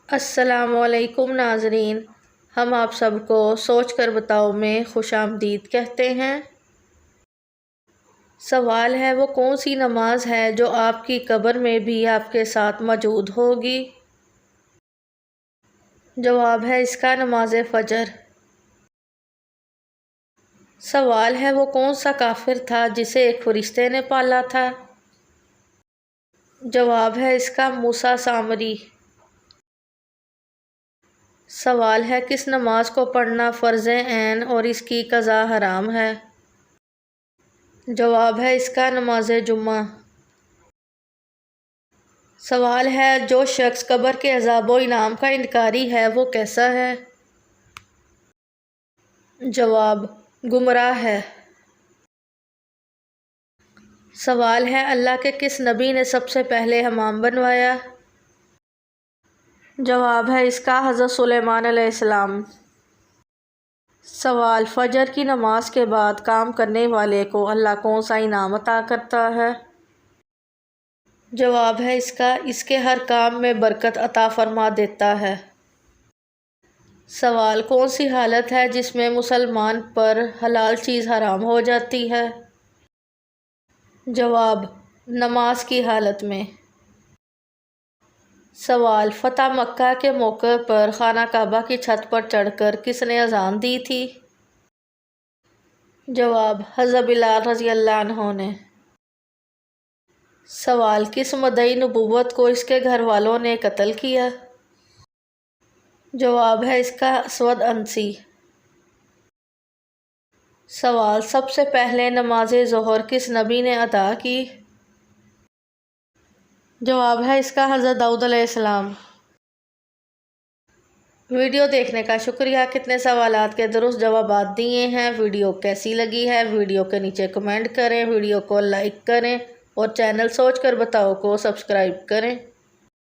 السلام علیکم ناظرین، ہم آپ سب کو سوچ کر بتاؤ میں خوش آمدید کہتے ہیں۔ سوال ہے وہ کون سی نماز ہے جو آپ کی قبر میں بھی آپ کے ساتھ موجود ہوگی؟ جواب ہے اس کا نماز فجر۔ سوال ہے وہ کون سا کافر تھا جسے ایک فرشتے نے پالا تھا؟ جواب ہے اس کا موسیٰ سامری۔ سوال ہے کس نماز کو پڑھنا فرض عین اور اس کی قضا حرام ہے؟ جواب ہے اس کا نماز جمعہ۔ سوال ہے جو شخص قبر کے عذاب و انعام کا انکاری ہے وہ کیسا ہے؟ جواب گمراہ ہے۔ سوال ہے اللہ کے کس نبی نے سب سے پہلے حمام بنوایا؟ جواب ہے اس کا حضرت سلیمان علیہ السلام۔ سوال فجر کی نماز کے بعد کام کرنے والے کو اللہ کون سا انعام عطا کرتا ہے؟ جواب ہے اس کے ہر کام میں برکت عطا فرما دیتا ہے۔ سوال کون سی حالت ہے جس میں مسلمان پر حلال چیز حرام ہو جاتی ہے؟ جواب نماز کی حالت میں۔ سوال فتح مکہ کے موقع پر خانہ کعبہ کی چھت پر چڑھ کر کس نے اذان دی تھی؟ جواب حضرت بلال رضی اللہ عنہ نے۔ سوال کس مدعی نبوت کو اس کے گھر والوں نے قتل کیا؟ جواب ہے اس کا اسود عنسی۔ سوال سب سے پہلے نماز ظہر کس نبی نے ادا کی؟ جواب ہے اس کا حضرت داؤد علیہ السلام۔ ویڈیو دیکھنے کا شکریہ۔ کتنے سوالات کے درست جوابات دیے ہیں۔ ویڈیو کیسی لگی ہے ویڈیو کے نیچے کمنٹ کریں، ویڈیو کو لائک کریں اور چینل سوچ کر بتاؤ کو سبسکرائب کریں۔